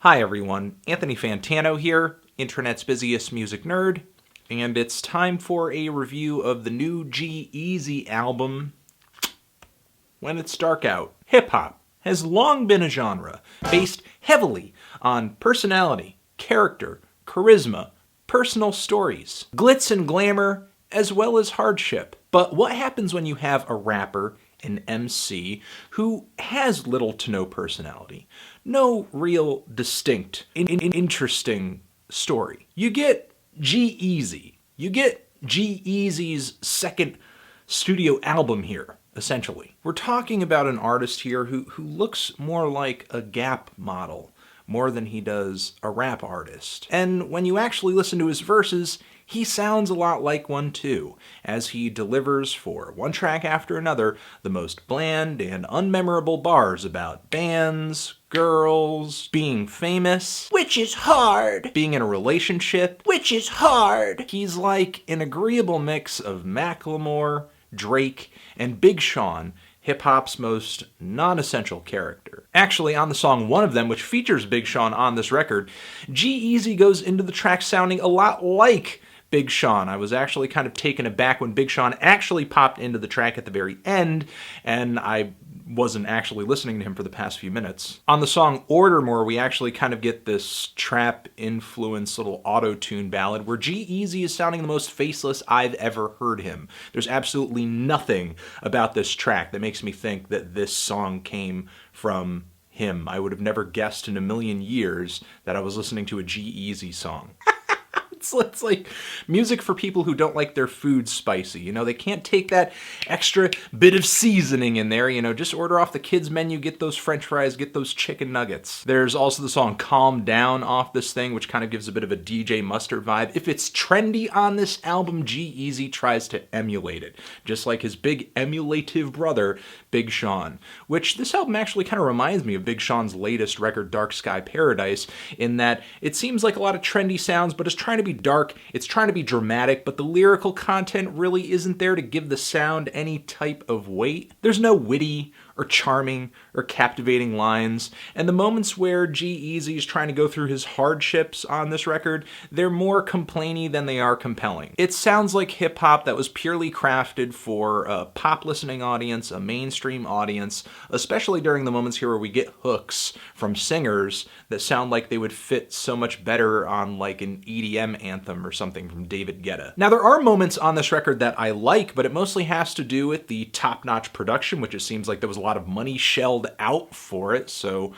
Hi everyone, Anthony Fantano here, internet's busiest music nerd, and it's time for a review of the new G-Eazy album, When It's Dark Out. Hip-hop has long been a genre based heavily on personality, character, charisma, personal stories, glitz and glamour, as well as hardship. But what happens when you have a rapper, an MC, who has little to no personality? No real distinct, interesting story. You get G-Eazy. You get G-Eazy's second studio album here, essentially. We're talking about an artist here who looks more like a Gap model more than he does a rap artist. And when you actually listen to his verses, he sounds a lot like one too, as he delivers for one track after another the most bland and unmemorable bars about bands, girls, being famous, which is hard, being in a relationship, which is hard. He's like an agreeable mix of Macklemore, Drake, and Big Sean, hip-hop's most non-essential character. Actually, on the song One of Them, which features Big Sean on this record, G-Eazy goes into the track sounding a lot like Big Sean. I was actually kind of taken aback when Big Sean actually popped into the track at the very end, and I wasn't actually listening to him for the past few minutes. On the song Ordermore, we actually kind of get this trap-influenced little auto-tune ballad where G-Eazy is sounding the most faceless I've ever heard him. There's absolutely nothing about this track that makes me think that this song came from him. I would have never guessed in a million years that I was listening to a G-Eazy song. It's like music for people who don't like their food spicy. You know, they can't take that extra bit of seasoning in there. You know, just order off the kids' menu, get those french fries, get those chicken nuggets. There's also the song Calm Down off this thing, which kind of gives a bit of a DJ Mustard vibe. If it's trendy on this album, G-Eazy tries to emulate it, just like his big emulative brother, Big Sean, which this album actually kind of reminds me of Big Sean's latest record, Dark Sky Paradise, in that it seems like a lot of trendy sounds, but it's trying to be dark, it's trying to be dramatic, but the lyrical content really isn't there to give the sound any type of weight. There's no witty or charming or captivating lines, and the moments where G-Eazy is trying to go through his hardships on this record, they're more complainy than they are compelling. It sounds like hip-hop that was purely crafted for a pop listening audience, a mainstream audience, especially during the moments here where we get hooks from singers that sound like they would fit so much better on like an EDM anthem or something from David Guetta. Now there are moments on this record that I like, but it mostly has to do with the top-notch production, which it seems like there was a lot of money shelled out for it, so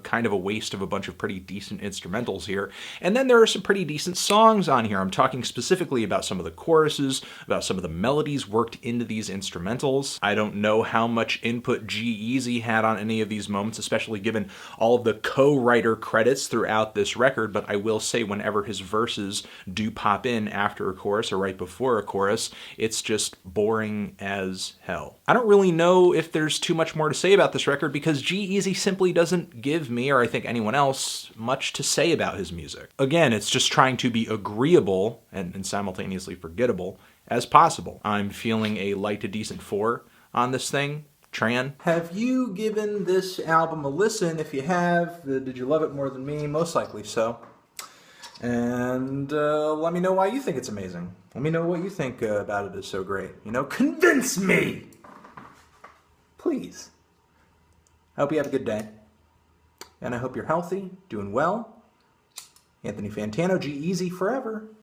kind of a waste of a bunch of pretty decent instrumentals here. And then there are some pretty decent songs on here. I'm talking specifically about some of the choruses, about some of the melodies worked into these instrumentals. I don't know how much input G-Eazy had on any of these moments, especially given all of the co-writer credits throughout this record, but I will say whenever his verses do pop in after a chorus or right before a chorus, it's just boring as hell. I don't really know if there's too much more to say about this record because G-Eazy simply doesn't give me, or I think anyone else, much to say about his music. Again, it's just trying to be agreeable and simultaneously forgettable as possible. I'm feeling a light to decent 4 on this thing. Tran, have you given this album a listen? If you have, did you love it more than me? Most likely so. And let me know why you think it's amazing. Let me know what you think about it is so great. You know, convince me! Please. I hope you have a good day. And I hope you're healthy, doing well. Anthony Fantano, G-Eazy forever.